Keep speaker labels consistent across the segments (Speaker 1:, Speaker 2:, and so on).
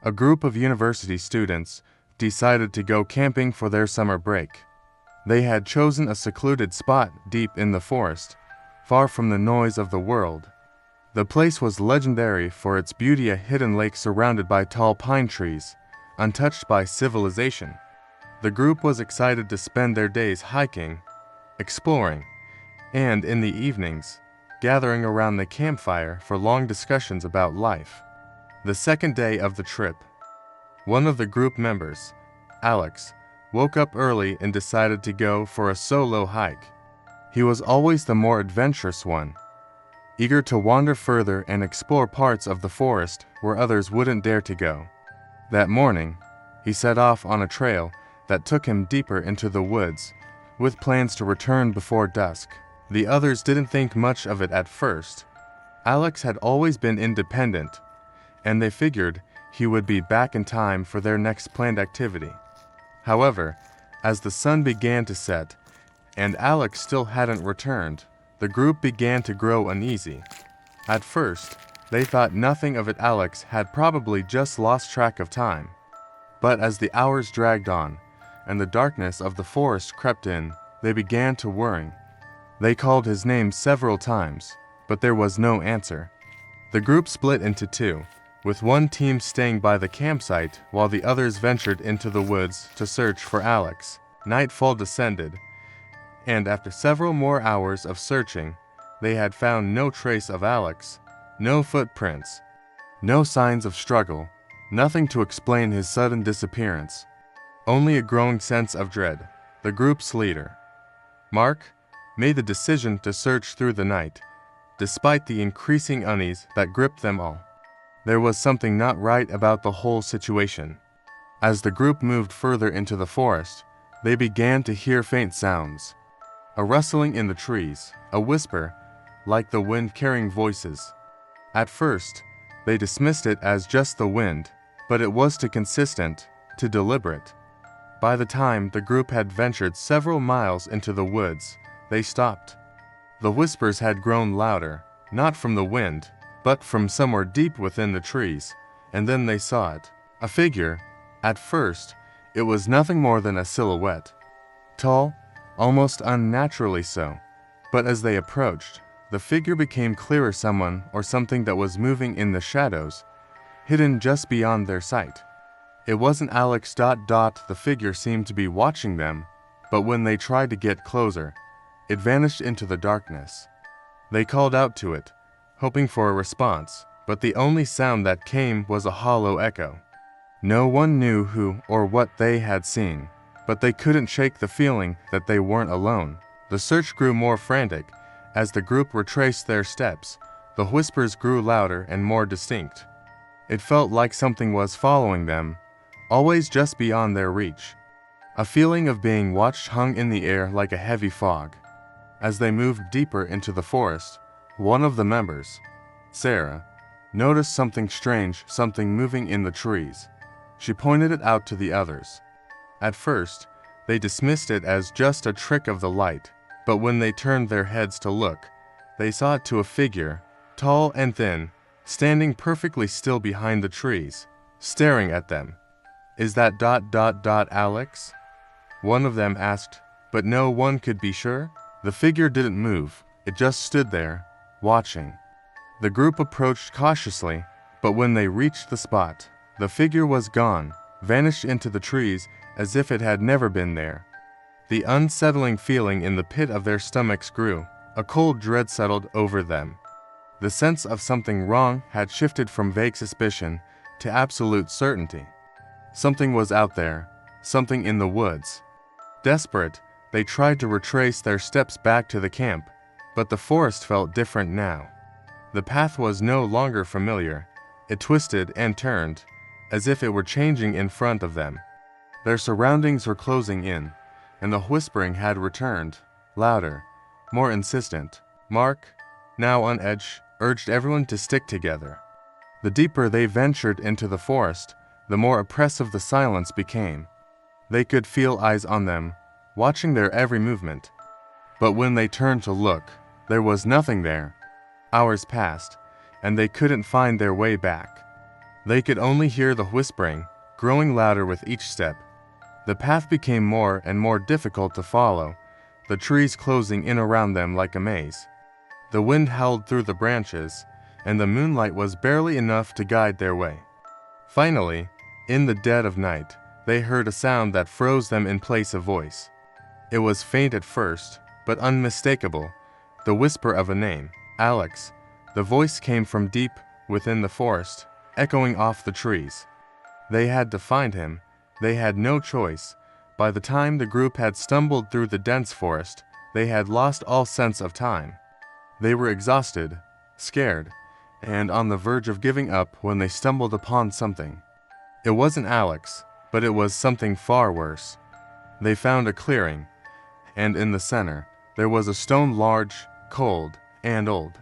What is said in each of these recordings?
Speaker 1: A group of university students decided to go camping for their summer break. They had chosen a secluded spot deep in the forest, far from the noise of the world. The place was legendary for its beauty, a hidden lake surrounded by tall pine trees, untouched by civilization. The group was excited to spend their days hiking, exploring, and in the evenings, gathering around the campfire for long discussions about life. The second day of the trip, one of the group members, Alex, woke up early and decided to go for a solo hike. He was always the more adventurous one, eager to wander further and explore parts of the forest where others wouldn't dare to go. That morning, he set off on a trail that took him deeper into the woods, with plans to return before dusk. The others didn't think much of it at first. Alex had always been independent, and they figured he would be back in time for their next planned activity. However, as the sun began to set, and Alex still hadn't returned, the group began to grow uneasy. At first, they thought nothing of it. Alex had probably just lost track of time. But as the hours dragged on, and the darkness of the forest crept in, they began to worry. They called his name several times, but there was no answer. The group split into two, with one team staying by the campsite while the others ventured into the woods to search for Alex. Nightfall descended, and after several more hours of searching, they had found no trace of Alex, no footprints, no signs of struggle, nothing to explain his sudden disappearance. Only a growing sense of dread. The group's leader, Mark, made the decision to search through the night, despite the increasing unease that gripped them all. There was something not right about the whole situation. As the group moved further into the forest, they began to hear faint sounds. A rustling in the trees, a whisper, like the wind carrying voices. At first, they dismissed it as just the wind, but it was too consistent, too deliberate. By the time the group had ventured several miles into the woods, they stopped. The whispers had grown louder, not from the wind, but from somewhere deep within the trees, and then they saw it. A figure. At first, it was nothing more than a silhouette. Tall, almost unnaturally so, but as they approached, the figure became clearer. Someone or something that was moving in the shadows, hidden just beyond their sight. It wasn't Alex. The figure seemed to be watching them, but when they tried to get closer, it vanished into the darkness. They called out to it, hoping for a response, but the only sound that came was a hollow echo. No one knew who or what they had seen, but they couldn't shake the feeling that they weren't alone. The search grew more frantic. As the group retraced their steps, the whispers grew louder and more distinct. It felt like something was following them, always just beyond their reach. A feeling of being watched hung in the air like a heavy fog. As they moved deeper into the forest, one of the members, Sarah, noticed something strange, something moving in the trees. She pointed it out to the others. At first, they dismissed it as just a trick of the light, but when they turned their heads to look, they saw it to a figure, tall and thin, standing perfectly still behind the trees, staring at them. "Is that Alex?" one of them asked, but no one could be sure. The figure didn't move, it just stood there, watching. The group approached cautiously, but when they reached the spot, the figure was gone, vanished into the trees as if it had never been there. The unsettling feeling in the pit of their stomachs grew. A cold dread settled over them. The sense of something wrong had shifted from vague suspicion to absolute certainty. Something was out there, something in the woods. Desperate, they tried to retrace their steps back to the camp, but the forest felt different now. The path was no longer familiar. It twisted and turned, as if it were changing in front of them. Their surroundings were closing in, and the whispering had returned, louder, more insistent. Mark, now on edge, urged everyone to stick together. The deeper they ventured into the forest, the more oppressive the silence became. They could feel eyes on them, watching their every movement. But when they turned to look, there was nothing there. Hours passed, and they couldn't find their way back. They could only hear the whispering, growing louder with each step. The path became more and more difficult to follow, the trees closing in around them like a maze. The wind howled through the branches, and the moonlight was barely enough to guide their way. Finally, in the dead of night, they heard a sound that froze them in place of voice. It was faint at first, but unmistakable, the whisper of a name, Alex. The voice came from deep within the forest, echoing off the trees. They had to find him. They had no choice. By the time the group had stumbled through the dense forest, they had lost all sense of time. They were exhausted, scared, and on the verge of giving up when they stumbled upon something. It wasn't Alex, but it was something far worse. They found a clearing, and in the center, there was a stone large, cold, and old.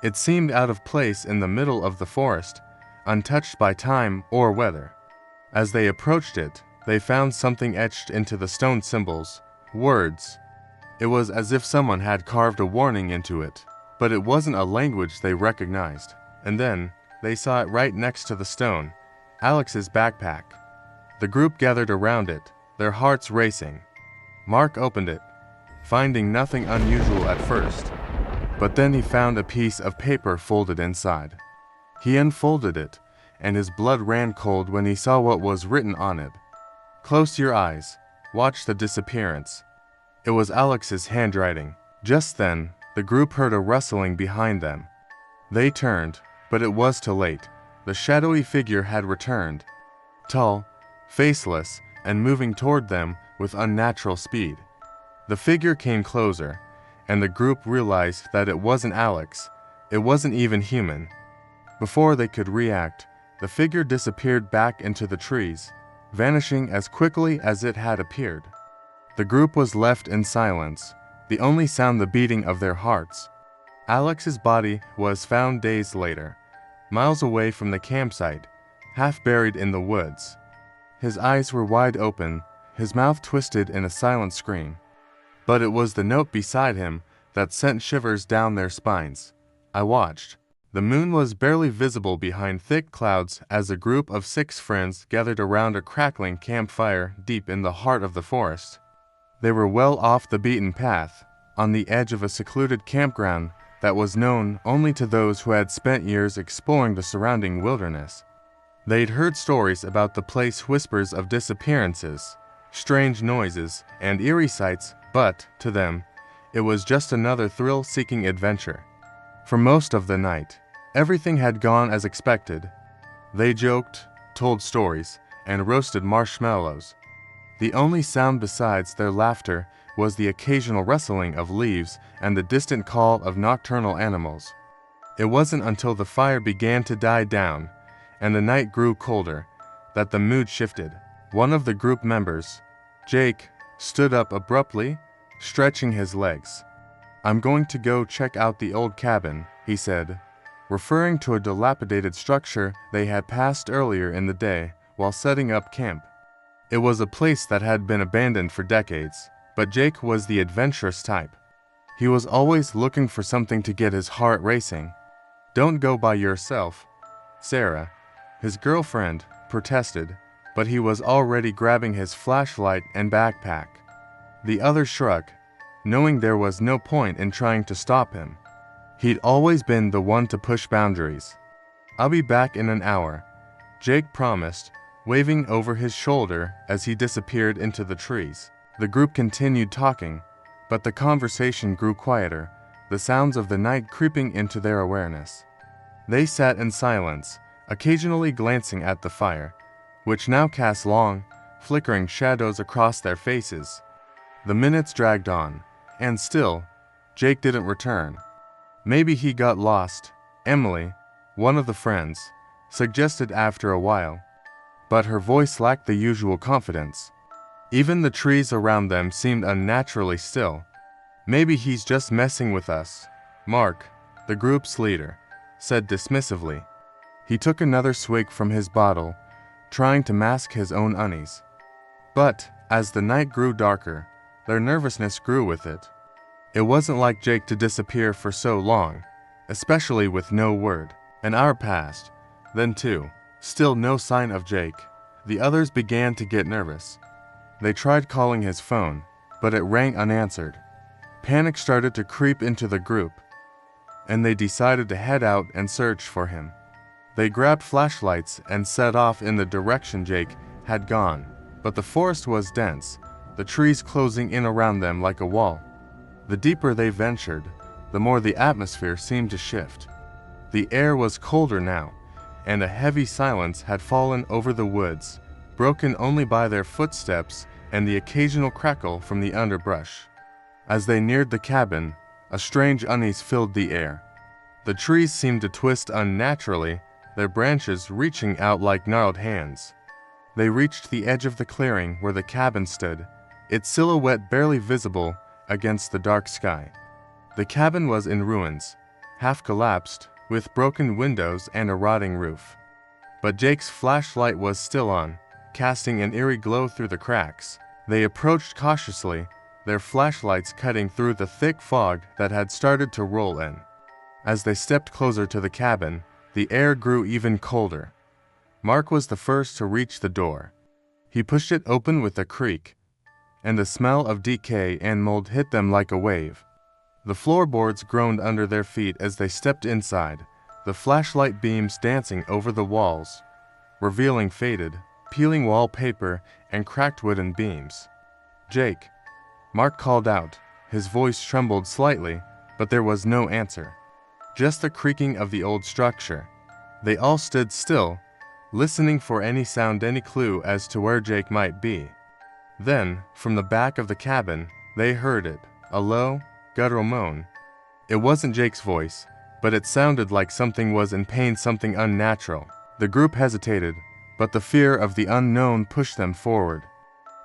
Speaker 1: It seemed out of place in the middle of the forest, untouched by time or weather. As they approached it, they found something etched into the stone symbols, words. It was as if someone had carved a warning into it, but it wasn't a language they recognized. And then, they saw it right next to the stone, Alex's backpack. The group gathered around it, their hearts racing. Mark opened it, finding nothing unusual at first, but then he found a piece of paper folded inside. He unfolded it, and his blood ran cold when he saw what was written on it. Close your eyes, watch the disappearance. It was Alex's handwriting. Just then, the group heard a rustling behind them. They turned, but it was too late. The shadowy figure had returned, tall, faceless, and moving toward them with unnatural speed. The figure came closer, and the group realized that it wasn't Alex. It wasn't even human. Before they could react, the figure disappeared back into the trees, vanishing as quickly as it had appeared. The group was left in silence, the only sound the beating of their hearts. Alex's body was found days later, miles away from the campsite, half buried in the woods. His eyes were wide open, his mouth twisted in a silent scream. But it was the note beside him that sent shivers down their spines. I watched. The moon was barely visible behind thick clouds as a group of 6 friends gathered around a crackling campfire deep in the heart of the forest. They were well off the beaten path, on the edge of a secluded campground that was known only to those who had spent years exploring the surrounding wilderness. They'd heard stories about the place, whispers of disappearances, strange noises, and eerie sights, but, to them, it was just another thrill-seeking adventure. For most of the night, everything had gone as expected. They joked, told stories, and roasted marshmallows. The only sound besides their laughter was the occasional rustling of leaves and the distant call of nocturnal animals. It wasn't until the fire began to die down and the night grew colder that the mood shifted. One of the group members, Jake, stood up abruptly, stretching his legs. "I'm going to go check out the old cabin," he said, referring to a dilapidated structure they had passed earlier in the day while setting up camp. It was a place that had been abandoned for decades, but Jake was the adventurous type. He was always looking for something to get his heart racing. "Don't go by yourself," Sarah, his girlfriend, protested, but he was already grabbing his flashlight and backpack. The other shrugged, knowing there was no point in trying to stop him. He'd always been the one to push boundaries. "I'll be back in an hour," Jake promised, waving over his shoulder as he disappeared into the trees. The group continued talking, but the conversation grew quieter, the sounds of the night creeping into their awareness. They sat in silence, occasionally glancing at the fire, which now cast long, flickering shadows across their faces. The minutes dragged on, and still, Jake didn't return. Maybe he got lost, Emily, one of the friends, suggested after a while. But her voice lacked the usual confidence. Even the trees around them seemed unnaturally still. "Maybe he's just messing with us," Mark, the group's leader, said dismissively. He took another swig from his bottle, trying to mask his own unease. But, as the night grew darker, their nervousness grew with it. It wasn't like Jake to disappear for so long, especially with no word. An hour passed, then 2, Still no sign of Jake. The others began to get nervous. They tried calling his phone, but it rang unanswered. Panic started to creep into the group, and they decided to head out and search for him. They grabbed flashlights and set off in the direction Jake had gone, but the forest was dense, the trees closing in around them like a wall. The deeper they ventured, the more the atmosphere seemed to shift. The air was colder now, and a heavy silence had fallen over the woods, broken only by their footsteps and the occasional crackle from the underbrush. As they neared the cabin, a strange unease filled the air. The trees seemed to twist unnaturally, their branches reaching out like gnarled hands. They reached the edge of the clearing where the cabin stood, its silhouette barely visible against the dark sky. The cabin was in ruins, half collapsed, with broken windows and a rotting roof. But Jake's flashlight was still on, casting an eerie glow through the cracks. They approached cautiously, their flashlights cutting through the thick fog that had started to roll in. As they stepped closer to the cabin, the air grew even colder. Mark was the first to reach the door. He pushed it open with a creak, and the smell of decay and mold hit them like a wave. The floorboards groaned under their feet as they stepped inside, the flashlight beams dancing over the walls, revealing faded, peeling wallpaper and cracked wooden beams. "Jake," Mark called out. His voice trembled slightly, but there was no answer. Just the creaking of the old structure. They all stood still, listening for any sound, any clue as to where Jake might be. Then, from the back of the cabin, they heard it, a low, guttural moan. It wasn't Jake's voice, but it sounded like something was in pain, something unnatural. The group hesitated, but the fear of the unknown pushed them forward.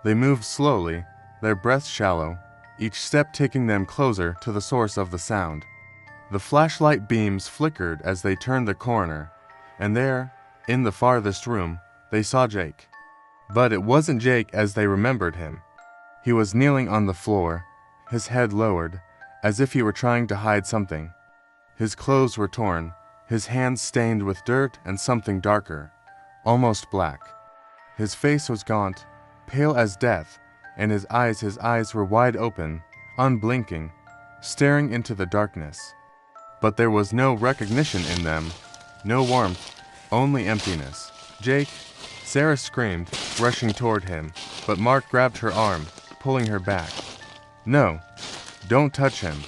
Speaker 1: They moved slowly, their breaths shallow, each step taking them closer to the source of the sound. The flashlight beams flickered as they turned the corner, and there, in the farthest room, they saw Jake. But it wasn't Jake as they remembered him. He was kneeling on the floor, his head lowered, as if he were trying to hide something. His clothes were torn, his hands stained with dirt and something darker, almost black. His face was gaunt, pale as death, and his eyes were wide open, unblinking, staring into the darkness. But there was no recognition in them, no warmth, only emptiness. "Jake!" Sarah screamed, rushing toward him, but Mark grabbed her arm, pulling her back. "No, don't touch him,"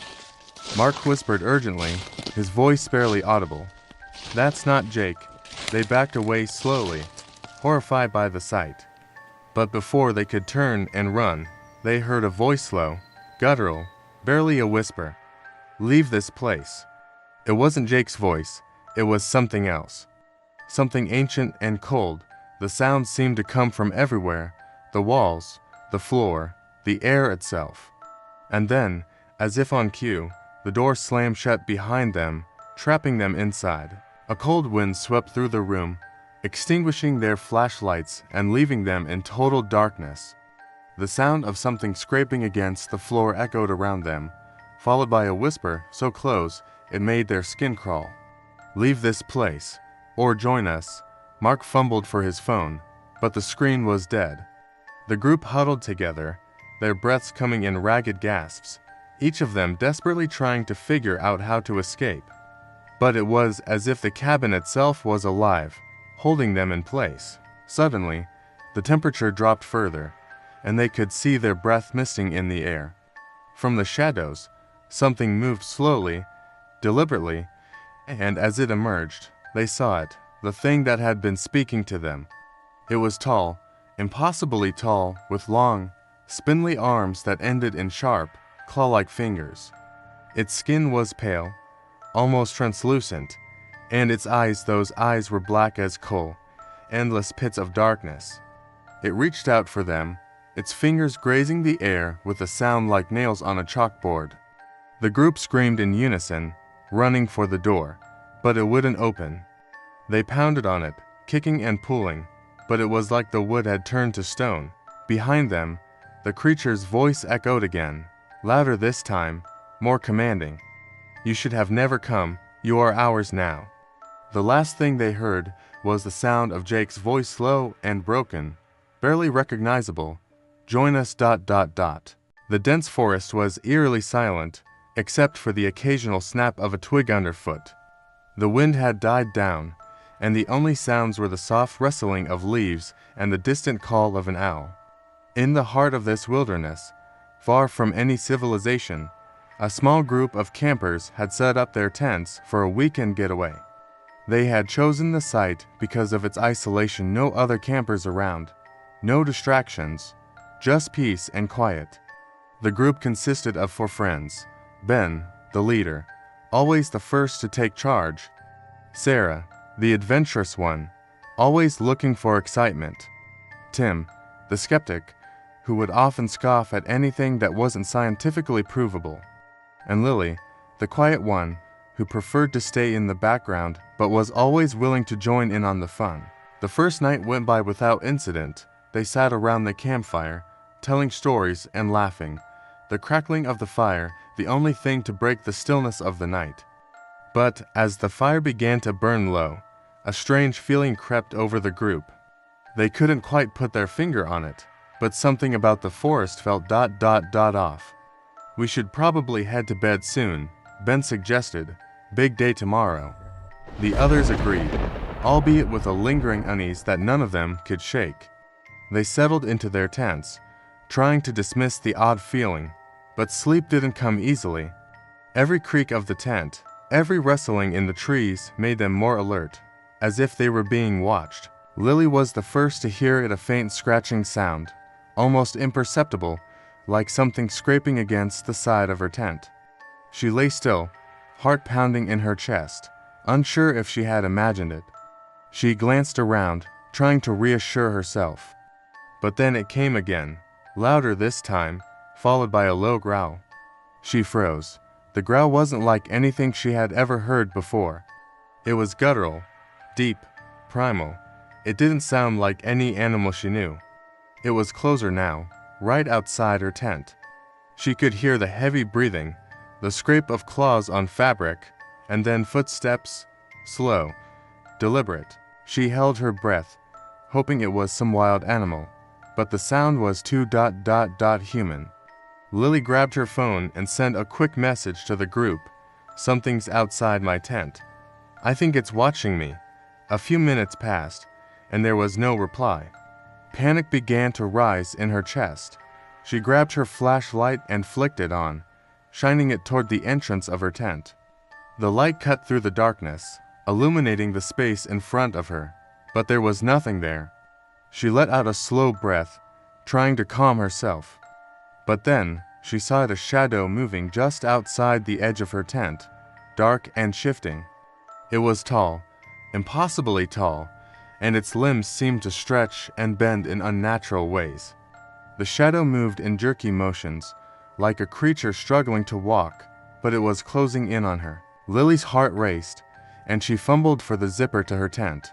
Speaker 1: Mark whispered urgently, his voice barely audible. "That's not Jake." They backed away slowly, horrified by the sight. But before they could turn and run, they heard a voice low, guttural, barely a whisper. "Leave this place." It wasn't Jake's voice, it was something else. Something ancient and cold. The sound seemed to come from everywhere, the walls, the floor, the air itself. And then, as if on cue, the door slammed shut behind them, trapping them inside. A cold wind swept through the room, extinguishing their flashlights and leaving them in total darkness. The sound of something scraping against the floor echoed around them, followed by a whisper so close it made their skin crawl. "Leave this place, or join us." Mark fumbled for his phone, but the screen was dead. The group huddled together, their breaths coming in ragged gasps, each of them desperately trying to figure out how to escape. But it was as if the cabin itself was alive, holding them in place. Suddenly, the temperature dropped further, and they could see their breath misting in the air. From the shadows, something moved slowly, deliberately, and as it emerged, they saw it, the thing that had been speaking to them. It was tall, impossibly tall, with long, spindly arms that ended in sharp, claw-like fingers. Its skin was pale, almost translucent, and its eyes, those eyes were black as coal, endless pits of darkness. It reached out for them, its fingers grazing the air with a sound like nails on a chalkboard. The group screamed in unison, running for the door, but it wouldn't open. They pounded on it, kicking and pulling, but it was like the wood had turned to stone. Behind them, the creature's voice echoed again, louder this time, more commanding. "You should have never come, you are ours now." The last thing they heard was the sound of Jake's voice, slow and broken, barely recognizable. Join us. The dense forest was eerily silent, except for the occasional snap of a twig underfoot. The wind had died down, and the only sounds were the soft rustling of leaves and the distant call of an owl. In the heart of this wilderness, far from any civilization, a small group of campers had set up their tents for a weekend getaway. They had chosen the site because of its isolation, no other campers around, no distractions, just peace and quiet. The group consisted of 4 friends: Ben, the leader, always the first to take charge; Sarah, the adventurous one, always looking for excitement; Tim, the skeptic, who would often scoff at anything that wasn't scientifically provable; and Lily, the quiet one, who preferred to stay in the background but was always willing to join in on the fun. The first night went by without incident. They sat around the campfire, telling stories and laughing, the crackling of the fire the only thing to break the stillness of the night. But as the fire began to burn low, a strange feeling crept over the group. They couldn't quite put their finger on it, but something about the forest felt off. "We should probably head to bed soon," Ben suggested. "Big day tomorrow." The others agreed, albeit with a lingering unease that none of them could shake. They settled into their tents, trying to dismiss the odd feeling, but sleep didn't come easily. Every creak of the tent, every rustling in the trees made them more alert, as if they were being watched. Lily was the first to hear it, a faint scratching sound, almost imperceptible, like something scraping against the side of her tent. She lay still, heart pounding in her chest, unsure if she had imagined it. She glanced around, trying to reassure herself. But then it came again, louder this time, followed by a low growl. She froze. The growl wasn't like anything she had ever heard before. It was guttural, deep, primal. It didn't sound like any animal she knew. It was closer now, right outside her tent. She could hear the heavy breathing, the scrape of claws on fabric, and then footsteps, slow, deliberate. She held her breath, hoping it was some wild animal, but the sound was too human. Lily grabbed her phone and sent a quick message to the group. "Something's outside my tent. I think it's watching me." A few minutes passed, and there was no reply. Panic began to rise in her chest. She grabbed her flashlight and flicked it on, shining it toward the entrance of her tent. The light cut through the darkness, illuminating the space in front of her, but there was nothing there. She let out a slow breath, trying to calm herself. But then, she saw a shadow moving just outside the edge of her tent, dark and shifting. It was tall, impossibly tall, and its limbs seemed to stretch and bend in unnatural ways. The shadow moved in jerky motions, like a creature struggling to walk, but it was closing in on her. Lily's heart raced, and she fumbled for the zipper to her tent.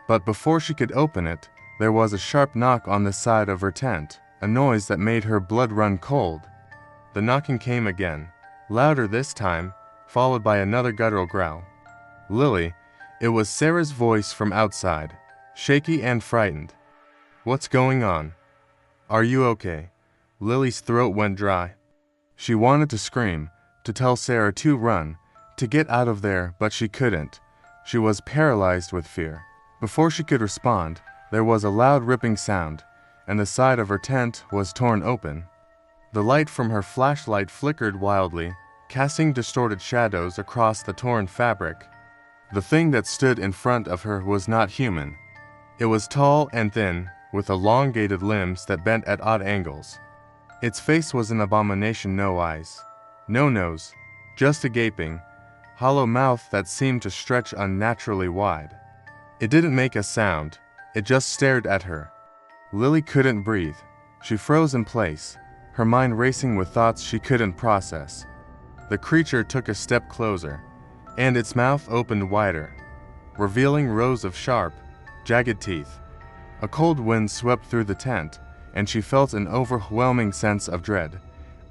Speaker 1: But before she could open it, there was a sharp knock on the side of her tent, a noise that made her blood run cold. The knocking came again, louder this time, followed by another guttural growl. "Lily," it was Sarah's voice from outside, shaky and frightened. "What's going on? Are you okay?" Lily's throat went dry. She wanted to scream, to tell Sarah to run, to get out of there, but she couldn't. She was paralyzed with fear. Before she could respond, there was a loud ripping sound, and the side of her tent was torn open. The light from her flashlight flickered wildly, casting distorted shadows across the torn fabric. The thing that stood in front of her was not human. It was tall and thin, with elongated limbs that bent at odd angles. Its face was an abomination: no eyes, no nose, just a gaping, hollow mouth that seemed to stretch unnaturally wide. It didn't make a sound, it just stared at her. Lily couldn't breathe. She froze in place, her mind racing with thoughts she couldn't process. The creature took a step closer, and its mouth opened wider, revealing rows of sharp, jagged teeth. A cold wind swept through the tent, and she felt an overwhelming sense of dread,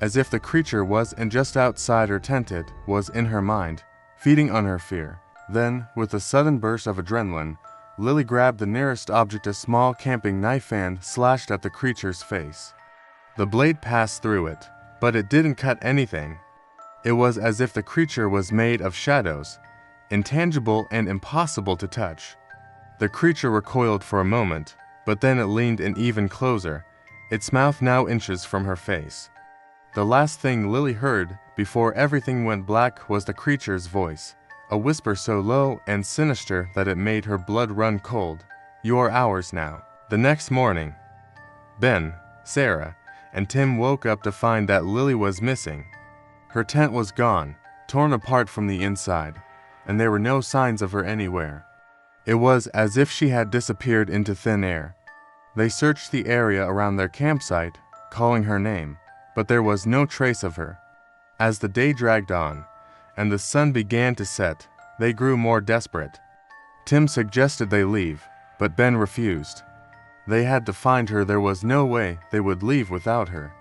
Speaker 1: as if the creature wasn't just outside her tent, it was in her mind, feeding on her fear. Then, with a sudden burst of adrenaline, Lily grabbed the nearest object, a small camping knife, and slashed at the creature's face. The blade passed through it, but it didn't cut anything. It was as if the creature was made of shadows, intangible and impossible to touch. The creature recoiled for a moment, but then it leaned in even closer, its mouth now inches from her face. The last thing Lily heard before everything went black was the creature's voice, a whisper so low and sinister that it made her blood run cold. "You are ours now." The next morning, Ben, Sarah, and Tim woke up to find that Lily was missing. Her tent was gone, torn apart from the inside, and there were no signs of her anywhere. It was as if she had disappeared into thin air. They searched the area around their campsite, calling her name, but there was no trace of her. As the day dragged on, and the sun began to set, they grew more desperate. Tim suggested they leave, but Ben refused. They had to find her. There was no way they would leave without her.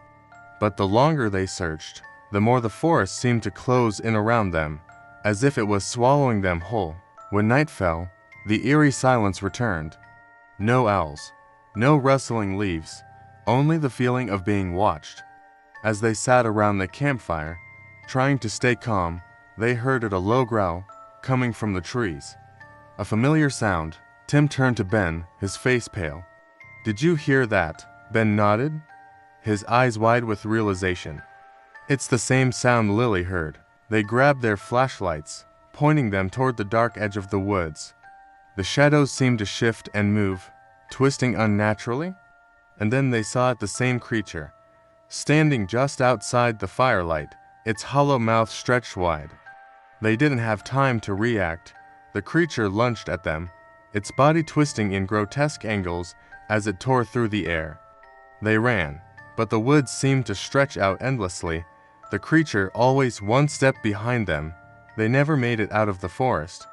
Speaker 1: But the longer they searched, the more the forest seemed to close in around them, as if it was swallowing them whole. When night fell, the eerie silence returned. No owls, no rustling leaves, only the feeling of being watched. As they sat around the campfire, trying to stay calm, they heard a low growl coming from the trees. A familiar sound. Tim turned to Ben, his face pale. "Did you hear that?" Ben nodded, his eyes wide with realization. It's the same sound Lily heard. They grabbed their flashlights, pointing them toward the dark edge of the woods. The shadows seemed to shift and move, twisting unnaturally, and then they saw the same creature, standing just outside the firelight, its hollow mouth stretched wide. They didn't have time to react. The creature lunged at them, its body twisting in grotesque angles as it tore through the air. They ran, but the woods seemed to stretch out endlessly, the creature always one step behind them. They never made it out of the forest.